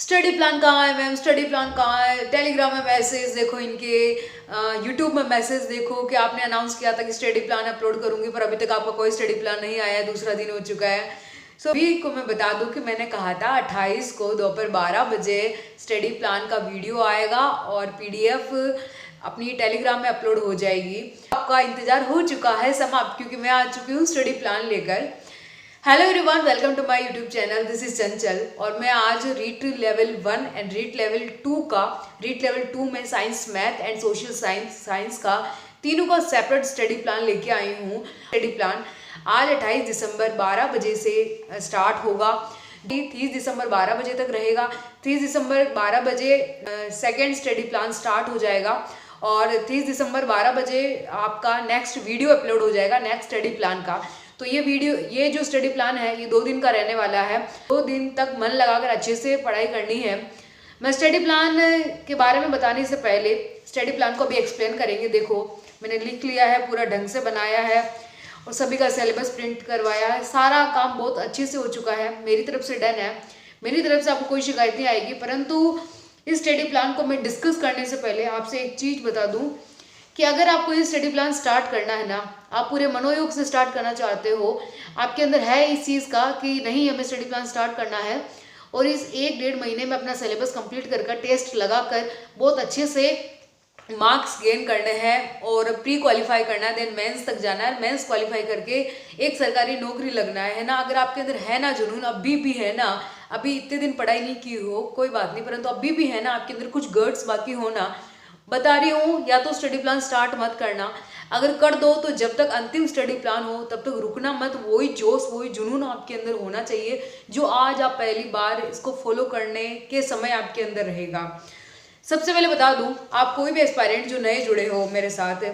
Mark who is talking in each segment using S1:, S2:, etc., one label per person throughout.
S1: Study plan कहाँ है ma'am, study plan कहाँ है। टेलीग्राम में मैसेज देखो इनके, यूट्यूब में मैसेज देखो कि आपने अनाउंस किया था कि स्टडी प्लान अपलोड करूंगी, पर अभी तक आपका कोई स्टडी प्लान नहीं आया है, दूसरा दिन हो चुका है। सो अभी को मैं बता दूं कि मैंने कहा था 28 को दोपहर 12 बजे स्टडी प्लान का वीडियो आएगा और पीडीएफ अपनी टेलीग्राम में अपलोड हो जाएगी। आपका इंतजार हो चुका है समाप्त, क्योंकि मैं आ चुकी हूँ स्टडी प्लान लेकर। Hello everyone, welcome to my YouTube channel. This is Chanchal और मैं आज REET level 1 and REET level 2 का, रीट लेवल 2 में science, math and social science का तीनों का सेपरेट स्टडी प्लान लेके आई हूँ। स्टडी प्लान आज 28 दिसंबर 12 बजे से स्टार्ट होगा, 30 दिसंबर 12 बजे तक रहेगा। 30 दिसंबर 12 बजे सेकेंड स्टडी प्लान स्टार्ट हो जाएगा और 30 दिसंबर 12 बजे आपका नेक्स्ट वीडियो अपलोड हो जाएगा नेक्स्ट स्टडी प्लान का। तो ये जो स्टडी प्लान है ये 2 दिन का रहने वाला है। 2 दिन तक मन लगाकर अच्छे से पढ़ाई करनी है। मैं स्टडी प्लान के बारे में बताने से पहले स्टडी प्लान को अभी एक्सप्लेन करेंगे। देखो, मैंने लिख लिया है, पूरा ढंग से बनाया है और सभी का सिलेबस प्रिंट करवाया है। सारा काम बहुत अच्छे से हो चुका है, मेरी तरफ से डन है। मेरी तरफ से आपको कोई शिकायत नहीं आएगी। परंतु इस स्टडी प्लान को मैं डिस्कस करने से पहले आपसे एक चीज़ बता दूं कि अगर आपको ये स्टडी प्लान स्टार्ट करना है ना, आप पूरे मनोयोग से स्टार्ट करना चाहते हो, आपके अंदर है इस चीज़ का कि नहीं हमें स्टडी प्लान स्टार्ट करना है और इस 1-1.5 महीने में अपना सिलेबस कंप्लीट कर टेस्ट लगाकर बहुत अच्छे से मार्क्स गेन करने हैं और प्री क्वालिफाई करना है, देन मेंस तक जाना है, मेंस क्वालिफाई करके एक सरकारी नौकरी लगना है ना। अगर आपके अंदर है ना जुनून, अभी भी है ना, अभी इतने दिन पढ़ाई नहीं की हो कोई बात नहीं, परंतु अभी भी है ना आपके अंदर कुछ गट्स बाकी हो ना, बता रही हूँ, या तो स्टडी प्लान स्टार्ट मत करना। अगर कर दो तो जब तक अंतिम स्टडी प्लान हो तब तक रुकना मत। वही जोश, वही जुनून आपके अंदर होना चाहिए जो आज आप पहली बार इसको फॉलो करने के समय आपके अंदर रहेगा। सबसे पहले बता दूं, आप कोई भी एस्पायरेंट जो नए जुड़े हो मेरे साथ,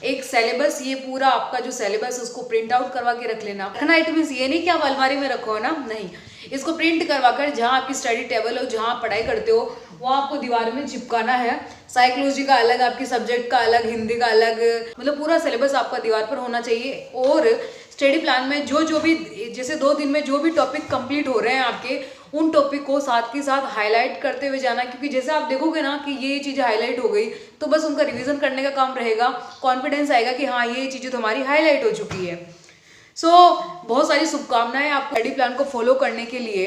S1: एक सिलेबस, ये पूरा आपका जो सिलेबस उसको प्रिंट आउट करवा के रख लेना। रखना इट मीन्स ये नहीं कि आप अलमारी में रखो ना, नहीं, इसको प्रिंट करवा कर जहाँ आपकी स्टडी टेबल हो, जहाँ आप पढ़ाई करते हो, वहाँ आपको दीवार में चिपकाना है। साइकोलॉजी का अलग, आपकी सब्जेक्ट का अलग, हिंदी का अलग, मतलब पूरा सिलेबस आपका दीवार पर होना चाहिए। और स्टडी प्लान में जो भी, जैसे 2 दिन में जो भी टॉपिक कंप्लीट हो रहे हैं आपके, उन टॉपिक को साथ के साथ हाईलाइट करते हुए जाना, क्योंकि जैसे आप देखोगे ना कि ये चीज़ें हाईलाइट हो गई तो बस उनका रिवीजन करने का काम रहेगा, कॉन्फिडेंस आएगा कि हाँ ये चीज़ें तो हमारी हाईलाइट हो चुकी है। सो बहुत सारी शुभकामनाएं आपको स्टडी प्लान को फॉलो करने के लिए।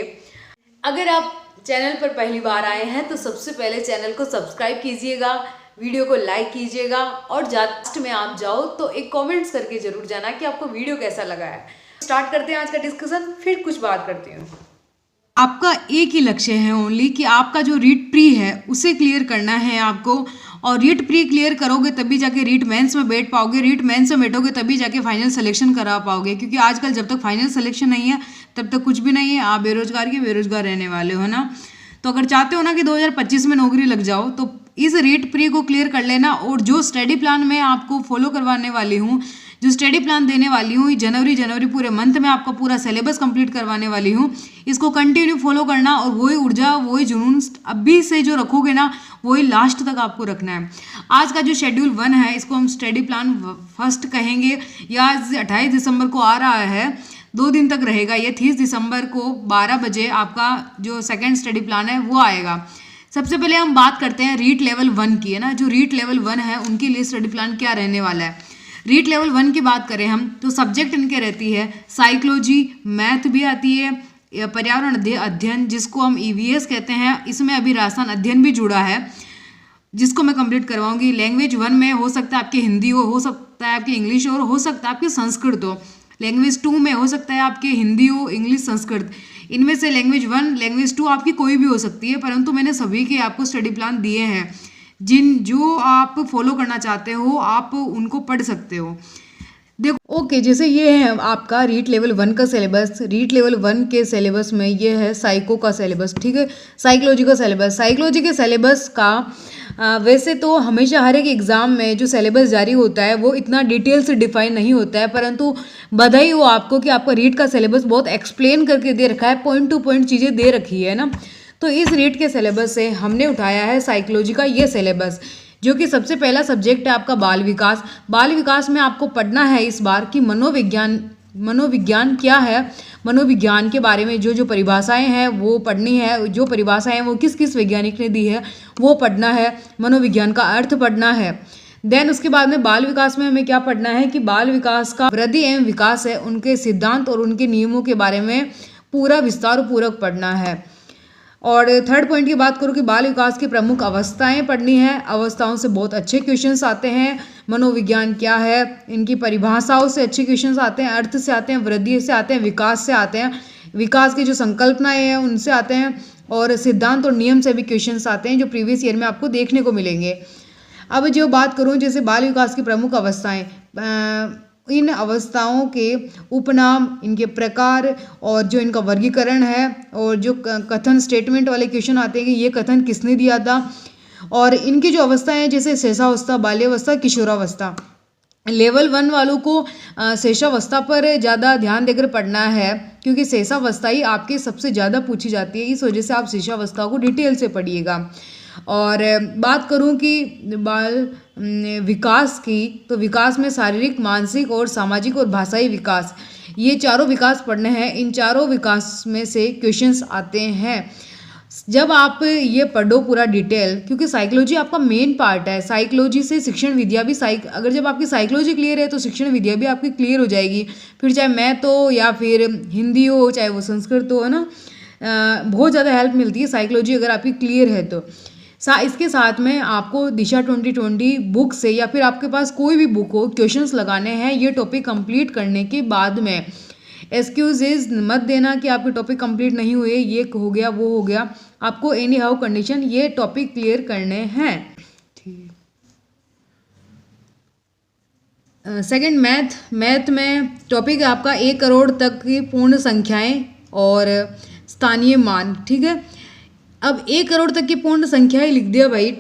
S1: अगर आप चैनल पर पहली बार आए हैं तो सबसे पहले चैनल को सब्सक्राइब कीजिएगा, वीडियो को लाइक कीजिएगा और लास्ट में आप जाओ तो एक कमेंट्स करके जरूर जाना कि आपको वीडियो कैसा लगा है। स्टार्ट करते हैं आज का डिस्कशन, फिर कुछ बात करती हूँ।
S2: आपका एक ही लक्ष्य है ओनली कि आपका जो रीट प्री है उसे क्लियर करना है आपको, और रीट प्री क्लियर करोगे तभी जाके रीट मेंस में बैठ पाओगे, रीट मेंस में बैठोगे तभी जाके फाइनल सिलेक्शन करा पाओगे। क्योंकि आजकल जब तक फाइनल सिलेक्शन नहीं है तब तक कुछ भी नहीं है, आप बेरोजगार के बेरोजगार रहने वाले हो ना। तो अगर चाहते हो ना कि 2025 में नौकरी लग जाओ तो इस रीट प्री को क्लियर कर लेना। और जो स्टडी प्लान मैं आपको फॉलो करवाने वाली हूँ, जो स्टडी प्लान देने वाली हूँ, जनवरी पूरे मंथ में आपका पूरा सिलेबस कंप्लीट करवाने वाली हूँ, इसको कंटिन्यू फॉलो करना और वही ऊर्जा, वही जुनून अभी से जो रखोगे ना वही लास्ट तक आपको रखना है। आज का जो शेड्यूल 1 है इसको हम स्टडी प्लान फर्स्ट कहेंगे। यह आज 28 दिसंबर को आ रहा है, 2 दिन तक रहेगा। ये 30 दिसंबर को 12 बजे आपका जो सेकेंड स्टडी प्लान है वो आएगा। सबसे पहले हम बात करते हैं रीट लेवल 1 की, है ना। जो रीट लेवल 1 है उनके लिए स्टडी प्लान क्या रहने वाला है। रीट लेवल 1 की बात करें हम तो सब्जेक्ट इनके रहती है साइकोलॉजी, मैथ भी आती है, पर्यावरण अध्ययन जिसको हम ईवीएस कहते हैं, इसमें अभी राजस्थान अध्ययन भी जुड़ा है जिसको मैं कंप्लीट करवाऊंगी। लैंग्वेज 1 में हो सकता है आपकी हिंदी हो सकता है आपकी इंग्लिश हो, और हो सकता है आपकी संस्कृत हो। लैंग्वेज 2 में हो सकता है आपके हिंदी हो, इंग्लिश, संस्कृत। इनमें से लैंग्वेज 1, लैंग्वेज 2 आपकी कोई भी हो सकती है, परंतु मैंने सभी के आपको स्टडी प्लान दिए हैं। जो आप फॉलो करना चाहते हो आप उनको पढ़ सकते हो। देखो ओके, जैसे ये है आपका रीट लेवल 1 का सिलेबस। रीट लेवल 1 के सिलेबस में ये है साइको का सिलेबस, ठीक है, साइकोलॉजी का सिलेबस। साइकोलॉजी के सिलेबस का वैसे तो हमेशा हर एक एग्ज़ाम में जो सिलेबस जारी होता है वो इतना डिटेल से डिफाइन नहीं होता है, परंतु बधाई हो आपको कि आपका रीट का सिलेबस बहुत एक्सप्लेन करके दे रखा है, पॉइंट टू पॉइंट चीज़ें दे रखी है ना। तो इस रीट के सिलेबस से हमने उठाया है साइकोलॉजी का ये सिलेबस, जो कि सबसे पहला सब्जेक्ट है आपका बाल विकास। बाल विकास में आपको पढ़ना है इस बार कि मनोविज्ञान मनोविज्ञान क्या है, मनोविज्ञान के बारे में जो जो परिभाषाएं हैं वो पढ़नी है, जो परिभाषाएं वो किस किस वैज्ञानिक ने दी है वो पढ़ना है, मनोविज्ञान का अर्थ पढ़ना है। देन उसके बाद में बाल विकास में हमें क्या पढ़ना है कि बाल विकास का वृद्धि एवं विकास है, उनके सिद्धांत और उनके नियमों के बारे में पूरा विस्तार पूर्वक पढ़ना है। और थर्ड पॉइंट की बात करूँ कि बाल विकास की प्रमुख अवस्थाएं पढ़नी है, अवस्थाओं से बहुत अच्छे क्वेश्चंस आते हैं। मनोविज्ञान क्या है, इनकी परिभाषाओं से अच्छे क्वेश्चंस आते हैं, अर्थ से आते हैं, वृद्धि से आते हैं, विकास से आते हैं, विकास की जो संकल्पनाएं हैं उनसे आते हैं, और सिद्धांत और नियम से भी क्वेश्चंस आते हैं जो प्रीवियस ईयर में आपको देखने को मिलेंगे। अब जो बात करूँ जैसे बाल विकास की प्रमुख अवस्थाएं, इन अवस्थाओं के उपनाम, इनके प्रकार और जो इनका वर्गीकरण है, और जो कथन स्टेटमेंट वाले क्वेश्चन आते हैं कि ये कथन किसने दिया था, और इनकी जो अवस्थाएं हैं जैसे शेषावस्था, बाल्यावस्था, किशोरावस्था। लेवल 1 वालों को शेषावस्था पर ज़्यादा ध्यान देकर पढ़ना है क्योंकि शेषावस्था ही आपके सबसे ज़्यादा पूछी जाती है, इस वजह से आप शेषावस्था को डिटेल से पढ़िएगा। और बात करूं कि बाल विकास की, तो विकास में शारीरिक, मानसिक और सामाजिक और भाषाई विकास, ये चारों विकास पढ़ने हैं। इन चारों विकास में से क्वेश्चंस आते हैं। जब आप ये पढ़ो पूरा डिटेल, क्योंकि साइकोलॉजी आपका मेन पार्ट है, साइकोलॉजी से शिक्षण विद्या भी अगर जब आपकी साइकोलॉजी क्लियर है तो शिक्षण विद्या भी आपकी क्लियर हो जाएगी। फिर चाहे मैथ हो या फिर हिंदी हो, चाहे वो संस्कृत हो, है ना, बहुत ज़्यादा हेल्प मिलती है साइकोलॉजी अगर आपकी क्लियर है तो। इसके साथ में आपको दिशा 2020 बुक से या फिर आपके पास कोई भी बुक हो, क्वेश्चंस लगाने हैं ये टॉपिक कंप्लीट करने के बाद में। एक्सक्यूजेज मत देना कि आपके टॉपिक कंप्लीट नहीं हुए, ये हो गया वो हो गया, आपको एनी हाउ कंडीशन ये टॉपिक क्लियर करने हैं। सेकंड मैथ में टॉपिक है आपका 1 करोड़ तक की पूर्ण संख्याएं और स्थानीय मान। ठीक है, अब 1 करोड़ तक की पूर्ण संख्याएं लिख दिया भाई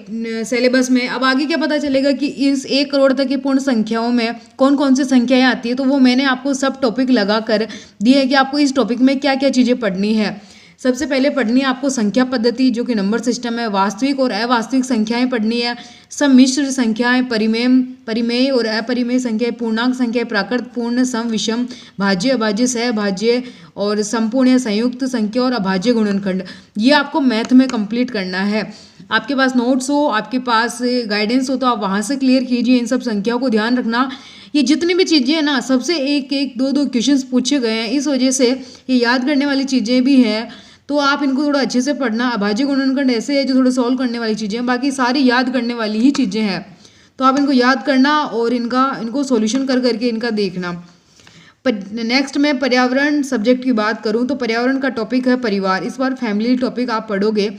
S2: सिलेबस में। अब आगे क्या पता चलेगा कि इस 1 करोड़ तक की पूर्ण संख्याओं में कौन कौन सी संख्याएं आती है, तो वो मैंने आपको सब टॉपिक लगा कर दिए है कि आपको इस टॉपिक में क्या क्या चीज़ें पढ़नी है। सबसे पहले पढ़नी है आपको संख्या पद्धति जो कि नंबर सिस्टम है, वास्तविक और अवास्तविक संख्याएं पढ़नी है, सम्मिश्र संख्याएं, परिमेय और अपरिमेय संख्याएं, पूर्णांक संख्याएं, प्राकृत, पूर्ण, सम, विषम, भाज्य, अभाज्य, सहभाज्य और संपूर्ण या संयुक्त संख्या और अभाज्य गुणनखंड। ये आपको मैथ में कंप्लीट करना है। आपके पास नोट्स हो, आपके पास गाइडेंस हो तो आप वहाँ से क्लियर कीजिए। इन सब संख्याओं को ध्यान रखना। ये जितनी भी चीज़ें हैं ना, सबसे एक एक दो दो क्वेश्चंस पूछे गए हैं, इस वजह से ये याद करने वाली चीज़ें भी हैं, तो आप इनको थोड़ा अच्छे से पढ़ना। अभाज्य गुणनखंड ऐसे है जो थोड़ा सॉल्व करने वाली चीज़ें हैं, बाकी सारी याद करने वाली ही चीज़ें हैं, तो आप इनको याद करना और इनको सॉल्यूशन कर करके इनका देखना। नेक्स्ट में पर्यावरण सब्जेक्ट की बात करूं तो पर्यावरण का टॉपिक है परिवार। इस बार फैमिली टॉपिक आप पढ़ोगे।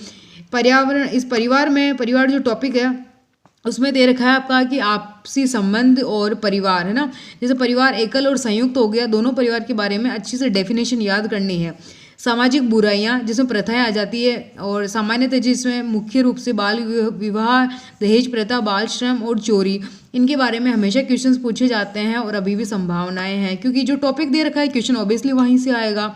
S2: पर्यावरण, इस परिवार जो टॉपिक है उसमें दे रखा है आपका कि आपसी संबंध और परिवार, है ना। जैसे परिवार एकल और संयुक्त हो गया, दोनों परिवार के बारे में अच्छी से डेफिनेशन याद करनी है। सामाजिक बुराइयां जिसमें प्रथाएं आ जाती है, और सामान्यतः जिसमें मुख्य रूप से बाल विवाह, दहेज प्रथा, बाल श्रम और चोरी, इनके बारे में हमेशा क्वेश्चंस पूछे जाते हैं और अभी भी संभावनाएं हैं, क्योंकि जो टॉपिक दे रखा है क्वेश्चन ऑब्वियसली वहीं से आएगा।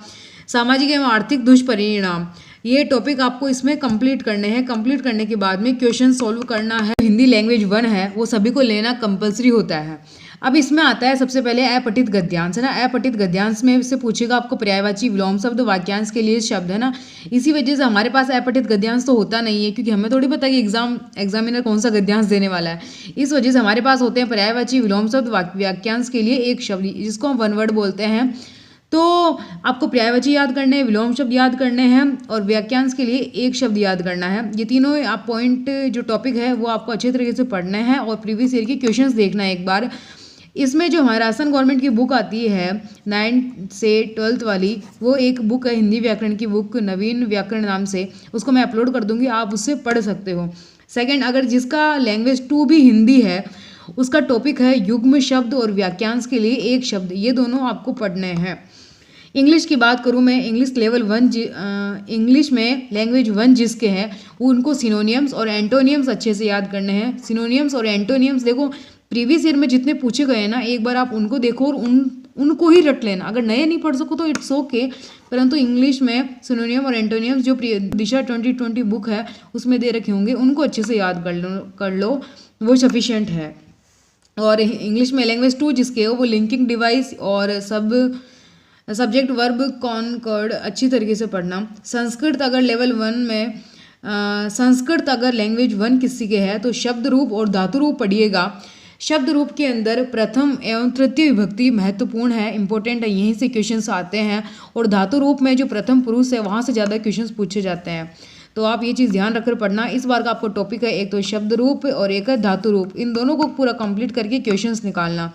S2: सामाजिक एवं आर्थिक दुष्परिणाम, ये टॉपिक आपको इसमें कंप्लीट करने हैं। कंप्लीट करने के बाद में क्वेश्चन सॉल्व करना है। हिंदी लैंग्वेज 1 है वो सभी को लेना कंपलसरी होता है। अब इसमें आता है सबसे पहले अपठित गद्यांश, है ना। अपठित गद्यांश में से पूछेगा आपको पर्यायवाची, विलोम शब्द, वाक्यांश के लिए शब्द, है ना। इसी वजह से हमारे पास अपठित गद्यांश तो होता नहीं है, क्योंकि हमें थोड़ी पता कि एग्जामिनर कौन सा गद्यांश देने वाला है। इस वजह से हमारे पास होते हैं पर्यायवाची, विलोम शब्द, वाक्यांश के लिए एक शब्द, जिसको हम 1 वर्ड बोलते हैं। तो आपको पर्यायवाची याद करने हैं, विलोम शब्द याद करने हैं और वाक्यांश के लिए एक शब्द याद करना है। ये तीनों आप पॉइंट जो टॉपिक है वो आपको अच्छे तरीके से पढ़ने हैं और प्रीवियस ईयर के क्वेश्चंस देखना है एक बार। इसमें जो हमारा राजस्थान गवर्नमेंट की बुक आती है 9th से 12th वाली, वो एक बुक है हिंदी व्याकरण की बुक, नवीन व्याकरण नाम से, उसको मैं अपलोड कर दूंगी, आप उससे पढ़ सकते हो। सेकंड, अगर जिसका लैंग्वेज 2 भी हिंदी है उसका टॉपिक है युग्म शब्द और वाक्यांश के लिए एक शब्द, ये दोनों आपको पढ़ने हैं। इंग्लिश की बात करूँ मैं, इंग्लिश लेवल 1 इंग्लिश में लैंग्वेज 1 जिसके हैं उनको सिनोनियम्स और एंटोनियम्स अच्छे से याद करने हैं। सिनोनियम्स और एंटोनियम्स देखो प्रीवियस ईयर में जितने पूछे गए हैं ना, एक बार आप उनको देखो और उनको ही रट लेना। अगर नए नहीं पढ़ सको तो इट्स ओके, परंतु इंग्लिश में सिनोनियम और एंटोनियम्स जो दिशा 2020 बुक है उसमें दे रखे होंगे, उनको अच्छे से याद कर लो, वो सफिशिएंट है। और इंग्लिश में लैंग्वेज 2 जिसके हो वो लिंकिंग डिवाइस और सब्जेक्ट वर्ब कॉनकॉर्ड अच्छी तरीके से पढ़ना। संस्कृत अगर लेवल 1 में संस्कृत अगर लैंग्वेज 1 किसी के है तो शब्द रूप और धातु रूप पढ़िएगा। शब्द रूप के अंदर प्रथम एवं तृतीय विभक्ति महत्वपूर्ण है, इंपॉर्टेंट है, यहीं से क्वेश्चंस आते हैं। और धातु रूप में जो प्रथम पुरुष है वहाँ से ज़्यादा क्वेश्चंस पूछे जाते हैं, तो आप ये चीज़ ध्यान रखकर पढ़ना। इस बार का आपको टॉपिक है एक तो शब्द रूप और एक है धातु रूप, इन दोनों को पूरा कंप्लीट करके क्वेश्चंस निकालना।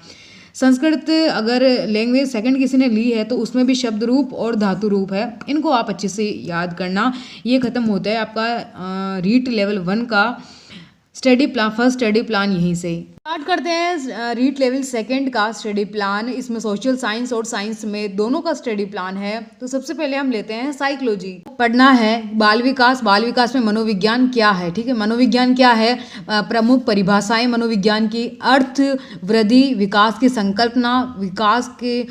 S2: संस्कृत अगर लैंग्वेज सेकंड किसी ने ली है तो उसमें भी शब्द रूप और धातु रूप है, इनको आप अच्छे से याद करना। ये खत्म होता है आपका रीट लेवल 1 का study plan, first study plan यहीं से स्टार्ट करते हैं। रीट लेवल 2 का स्टडी प्लान, इसमें सोशल साइंस और साइंस में दोनों का स्टडी प्लान है। तो सबसे पहले हम लेते हैं साइकोलॉजी पढ़ना है। बाल विकास में मनोविज्ञान क्या है, ठीक है, मनोविज्ञान क्या है, प्रमुख परिभाषाएं मनोविज्ञान की, अर्थ, वृद्धि, विकास की संकल्पना, विकास के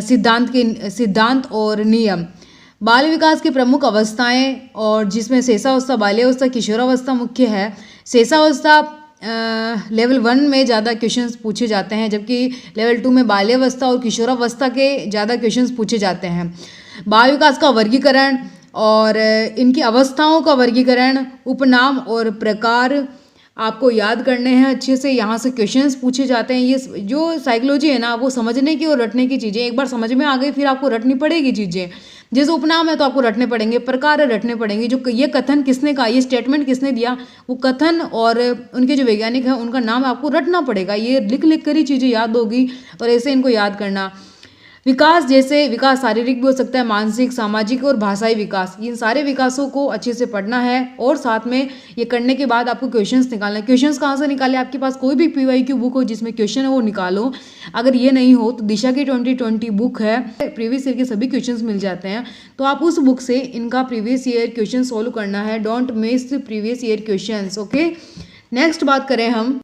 S2: सिद्धांत और नियम, बाल विकास की प्रमुख अवस्थाएं, और जिसमें शेषावस्था, बाल्यावस्था, किशोरावस्था मुख्य है। शेषावस्था लेवल 1 में ज़्यादा क्वेश्चंस पूछे जाते हैं, जबकि लेवल 2 में बाल्यावस्था और किशोरावस्था के ज़्यादा क्वेश्चंस पूछे जाते हैं। बाल विकास का वर्गीकरण और इनकी अवस्थाओं का वर्गीकरण, उपनाम और प्रकार आपको याद करने हैं अच्छे से, यहाँ से क्वेश्चंस पूछे जाते हैं। ये जो साइकोलॉजी है ना वो समझने की और रटने की चीज़ें, एक बार समझ में आ गई फिर आपको रटनी पड़ेगी चीज़ें। जैसे उपनाम है तो आपको रटने पड़ेंगे, प्रकार रटने पड़ेंगे, जो ये कथन किसने कहा, ये स्टेटमेंट किसने दिया, वो कथन और उनके जो वैज्ञानिक हैं उनका नाम आपको रटना पड़ेगा। ये लिख लिख कर ही चीज़ें याद होगी और ऐसे इनको याद करना। विकास, जैसे विकास शारीरिक भी हो सकता है, मानसिक, सामाजिक और भाषाई विकास, इन सारे विकासों को अच्छे से पढ़ना है। और साथ में ये करने के बाद आपको क्वेश्चंस निकालना है। क्वेश्चंस कहाँ से निकाले, आपके पास कोई भी PYQ बुक हो जिसमें क्वेश्चन है वो निकालो। अगर ये नहीं हो तो दिशा की 2020 बुक है, प्रीवियस ईयर के सभी क्वेश्चंस मिल जाते हैं, तो आप उस बुक से इनका प्रीवियस ईयर क्वेश्चन सोल्व करना है। Don't miss previous year question, okay. Next बात करें हम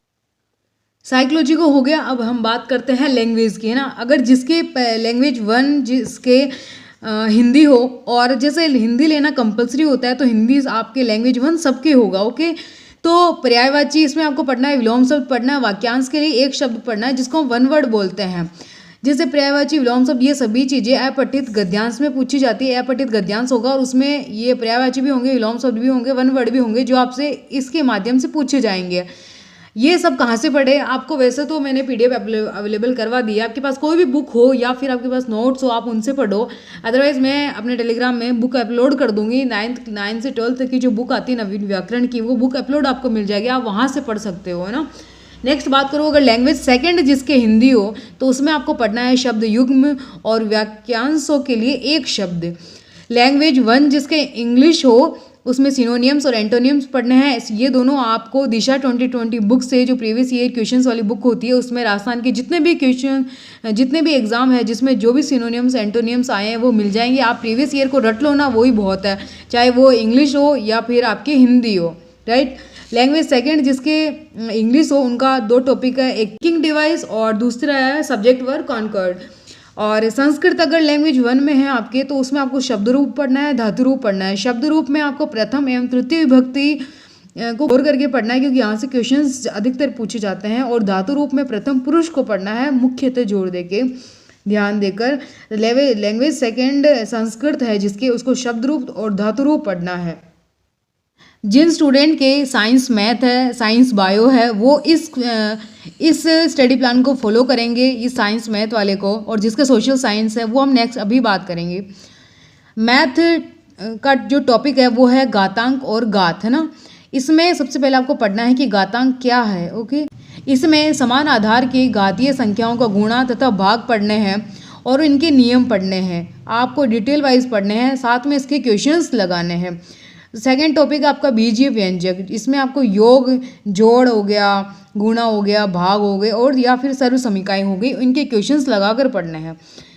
S2: साइकोलॉजी को हो गया, अब हम बात करते हैं लैंग्वेज की, है ना। अगर जिसके लैंग्वेज 1 जिसके हिंदी हो, और जैसे हिंदी लेना कंपलसरी होता है तो हिंदी आपके लैंग्वेज 1 सबके होगा, ओके। तो पर्यायवाची इसमें आपको पढ़ना है, विलोम शब्द पढ़ना है, वाक्यांश के लिए एक शब्द पढ़ना है जिसको हम 1 वर्ड बोलते हैं। जैसे पर्यायवाची, विलोम शब्द, ये सभी चीज़ें अपठित गद्यांश में पूछी जाती है। अपठित गद्यांश होगा और उसमें ये पर्यायवाची भी होंगे, विलोम शब्द भी होंगे, 1 वर्ड भी होंगे जो आपसे इसके माध्यम से पूछे जाएंगे। ये सब कहाँ से पढ़े, आपको वैसे तो मैंने PDF अवेलेबल करवा दिया, आपके पास कोई भी बुक हो या फिर आपके पास नोट्स हो आप उनसे पढ़ो। अदरवाइज मैं अपने टेलीग्राम में बुक अपलोड कर दूंगी, 9 से 12 तक की जो बुक आती है नवीन व्याकरण की, वो बुक अपलोड आपको मिल जाएगी, आप वहाँ से पढ़ सकते हो, है ना। नेक्स्ट बात करो, अगर लैंग्वेज 2 जिसके हिंदी हो तो उसमें आपको पढ़ना है शब्द युग्म और वाक्यांशों के लिए एक शब्द। लैंग्वेज 1 जिसके इंग्लिश हो उसमें सिनोनियम्स और एंटोनियम्स पढ़ने हैं। ये दोनों आपको दिशा 2020 बुक से, जो प्रीवियस ईयर क्वेश्चंस वाली बुक होती है, उसमें राजस्थान के जितने भी एग्जाम है जिसमें जो भी सिनोनियम्स एंटोनियम्स आए हैं वो मिल जाएंगे। आप प्रीवियस ईयर को रट लो ना, वही बहुत है, चाहे वो इंग्लिश हो या फिर आपकी हिंदी हो, राइट। लैंग्वेज 2 जिसके इंग्लिश हो उनका 2 टॉपिक है, एक किंग डिवाइस और दूसरा है सब्जेक्ट वर्ब कॉनकॉर्ड। और संस्कृत अगर लैंग्वेज 1 में है आपके तो उसमें आपको शब्द रूप पढ़ना है, धातु रूप पढ़ना है। शब्द रूप में आपको प्रथम एवं तृतीय विभक्ति को गौर करके पढ़ना है क्योंकि यहाँ से क्वेश्चंस अधिकतर पूछे जाते हैं। और धातु रूप में प्रथम पुरुष को पढ़ना है, मुख्यतः जोड़ देके ध्यान देकर। लैंग्वेज 2 संस्कृत है जिसके, उसको शब्द रूप और धातु रूप पढ़ना है। जिन स्टूडेंट के साइंस मैथ है, साइंस बायो है, वो इस स्टडी प्लान को फॉलो करेंगे, इस साइंस मैथ वाले को। और जिसका सोशल साइंस है वो हम नेक्स्ट अभी बात करेंगे। मैथ का जो टॉपिक है वो है घातांक और घात, है ना। इसमें सबसे पहले आपको पढ़ना है कि घातांक क्या है, ओके। इसमें समान आधार की घातीय संख्याओं का गुणा तथा भाग पढ़ने हैं और इनके नियम पढ़ने हैं, आपको डिटेल वाइज पढ़ने हैं, साथ में इसके क्वेश्चंस लगाने हैं। सेकेंड टॉपिक आपका बीजीय व्यंजक, इसमें आपको योग, जोड़ हो गया, गुणा हो गया, भाग हो गए और या फिर सर्व समीकाएं हो गई, इनके क्वेश्चंस लगाकर पढ़ने हैं।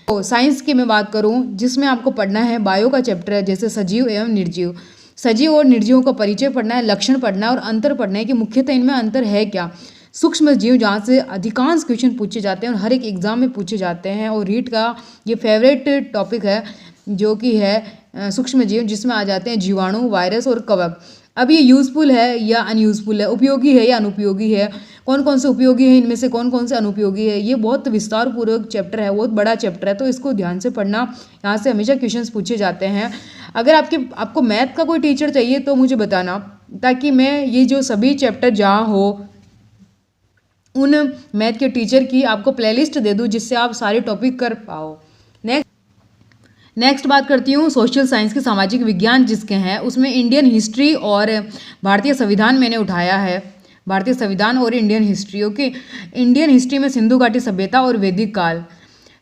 S2: तो साइंस की मैं बात करूं जिसमें आपको पढ़ना है बायो का चैप्टर है, जैसे सजीव एवं निर्जीव। सजीव और निर्जीवों का परिचय पढ़ना है, लक्षण पढ़ना है और अंतर पढ़ना है कि मुख्यतः इनमें अंतर है क्या। सूक्ष्म जीव जहाँ से अधिकांश क्वेश्चन पूछे जाते हैं और हर एक एग्जाम में पूछे जाते हैं, और रीट का ये फेवरेट टॉपिक है जो कि है सूक्ष्म जीव, जिसमें आ जाते हैं जीवाणु, वायरस और कवक। अब ये यूज़फुल है या अनयूज़फुल है, उपयोगी है या अनुपयोगी है, कौन कौन से उपयोगी है, इनमें से कौन कौन से अनुपयोगी है, ये बहुत विस्तार पूर्वक चैप्टर है, बहुत बड़ा चैप्टर है, तो इसको ध्यान से पढ़ना। यहाँ से हमेशा क्वेश्चंस पूछे जाते हैं। अगर आपको मैथ का कोई टीचर चाहिए तो मुझे बताना, ताकि मैं ये जो सभी चैप्टर जहाँ हो उन मैथ के टीचर की आपको प्लेलिस्ट दे दूँ, जिससे आप सारे टॉपिक कर पाओ। नेक्स्ट बात करती हूँ सोशल साइंस के, सामाजिक विज्ञान जिसके हैं, उसमें इंडियन हिस्ट्री और भारतीय संविधान मैंने उठाया है। भारतीय संविधान और Indian history. Okay, Indian history में सिंधु घाटी सभ्यता और वैदिक काल।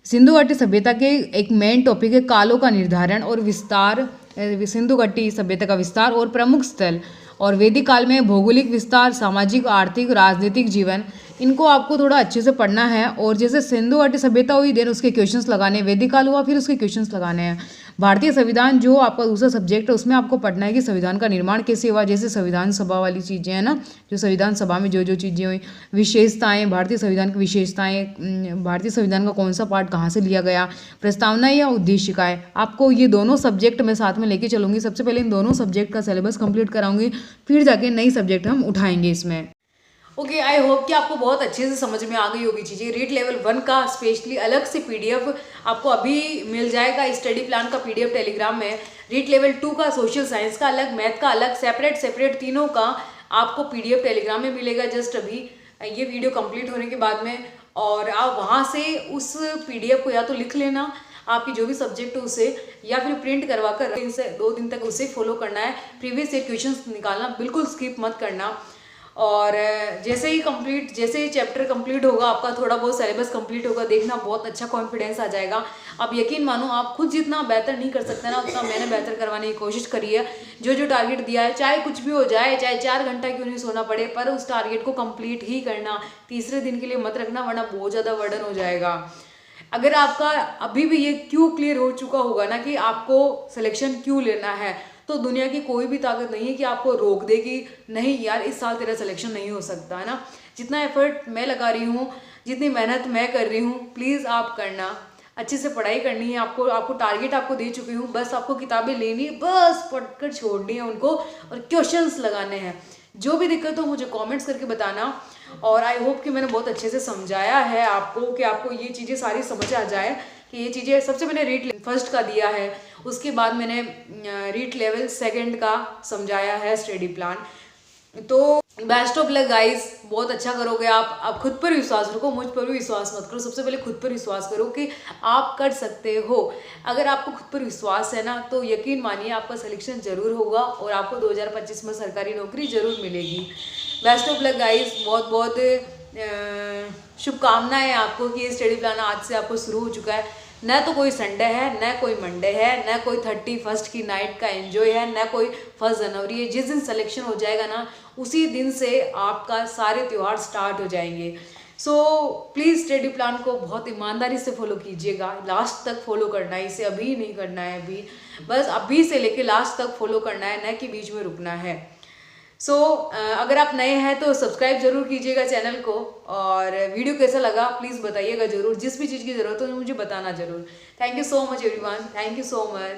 S2: सिंधु घाटी सभ्यता के एक मेन टॉपिक है कालों का निर्धारण और विस्तार, सिंधु घाटी सभ्यता का विस्तार और प्रमुख स्थल। और वैदिक काल में भौगोलिक विस्तार, सामाजिक, आर्थिक, राजनीतिक जीवन, इनको आपको थोड़ा अच्छे से पढ़ना है। और जैसे सिंधु घाटी सभ्यता हुई, देन उसके क्वेश्चंस लगाने, वैदिक काल हुआ, फिर उसके क्वेश्चंस लगाने हैं। भारतीय संविधान जो आपका दूसरा सब्जेक्ट है, उसमें आपको पढ़ना है कि संविधान का निर्माण कैसे हुआ, जैसे संविधान सभा वाली चीज़ें हैं ना, जो संविधान सभा में जो जो चीज़ें हुई, विशेषताएं, भारतीय संविधान की विशेषताएं, भारतीय संविधान का कौन सा पार्ट कहाँ से लिया गया, प्रस्तावना या उद्देशिकाएं, आपको ये दोनों सब्जेक्ट मैं साथ में लेके चलूँगी। सबसे पहले इन दोनों सब्जेक्ट का सिलेबस कंप्लीट कराऊंगी, फिर जाके नई सब्जेक्ट हम उठाएंगे इसमें।
S1: ओके, आई होप कि आपको बहुत अच्छे से समझ में आ गई होगी चीज़ें। रीट लेवल 1 का स्पेशली अलग से पीडीएफ आपको अभी मिल जाएगा स्टडी प्लान का पीडीएफ टेलीग्राम में। रीट लेवल 2 का सोशल साइंस का अलग, मैथ का अलग, सेपरेट तीनों का आपको पीडीएफ टेलीग्राम में मिलेगा जस्ट अभी ये वीडियो कंप्लीट होने के बाद में। और आप वहाँ से उस पीडीएफ को या तो लिख लेना, आपकी जो भी सब्जेक्ट है उसे, या फिर प्रिंट करवा कर 3 से 2 दिन तक उसे फॉलो करना है। प्रीवियस ईयर क्वेश्चंस निकालना, बिल्कुल स्किप मत करना। और जैसे ही चैप्टर कंप्लीट होगा, आपका थोड़ा बहुत सिलेबस कंप्लीट होगा, देखना बहुत अच्छा कॉन्फिडेंस आ जाएगा। आप यकीन मानो, आप खुद जितना बेहतर नहीं कर सकते ना, उतना मैंने बेहतर करवाने की कोशिश करी है। जो टारगेट दिया है, चाहे कुछ भी हो जाए, चाहे 4 घंटा क्यों नहीं सोना पड़े, पर उस टारगेट को कंप्लीट ही करना। तीसरे दिन के लिए मत रखना, वरना बहुत ज़्यादा बर्डन हो जाएगा। अगर आपका अभी भी ये क्यों क्लियर हो चुका होगा ना कि आपको सिलेक्शन क्यों लेना है, तो दुनिया की कोई भी ताकत नहीं है कि आपको रोक दे कि नहीं यार इस साल तेरा सिलेक्शन नहीं हो सकता, है ना। जितना एफर्ट मैं लगा रही हूँ, जितनी मेहनत मैं कर रही हूँ, प्लीज़ आप करना। अच्छे से पढ़ाई करनी है आपको टारगेट आपको दे चुकी हूँ, बस आपको किताबें लेनी, बस पढ़कर छोड़नी है उनको और क्वेश्चंस लगाने हैं। जो भी दिक्कत हो मुझे कमेंट्स करके बताना। और आई होप कि मैंने बहुत अच्छे से समझाया है आपको, कि आपको ये चीज़ें सारी समझ आ जाए कि ये चीज़ें। सबसे मैंने रीट फर्स्ट का दिया है, उसके बाद मैंने रीट लेवल 2 का समझाया है स्टडी प्लान। तो बेस्ट ऑफ लक गाइस, बहुत अच्छा करोगे आप खुद पर विश्वास रखो, मुझ पर भी विश्वास मत करो। सबसे पहले खुद पर विश्वास करो कि आप कर सकते हो। अगर आपको खुद पर विश्वास है ना, तो यकीन मानिए आपका सिलेक्शन जरूर होगा और आपको 2025 में सरकारी नौकरी जरूर मिलेगी। बेस्ट ऑफ लक गाइस, बहुत बहुत शुभकामनाएं आपको कि ये स्टडी प्लान आज से आपको शुरू हो चुका है। न तो कोई संडे है, न कोई मंडे है, न कोई 31 की नाइट का एंजॉय है, न कोई 1 जनवरी है। जिस दिन सिलेक्शन हो जाएगा ना, उसी दिन से आपका सारे त्यौहार स्टार्ट हो जाएंगे। सो प्लीज़ स्टडी प्लान को बहुत ईमानदारी से फॉलो कीजिएगा, लास्ट तक फॉलो करना है इसे, अभी नहीं करना है। अभी बस अभी से लेके लास्ट तक फॉलो करना है, न कि बीच में रुकना है। सो अगर आप नए हैं तो सब्सक्राइब जरूर कीजिएगा चैनल को, और वीडियो कैसा लगा प्लीज़ बताइएगा ज़रूर। जिस भी चीज़ की ज़रूरत हो मुझे बताना ज़रूर। Thank you so much everyone, thank you so much.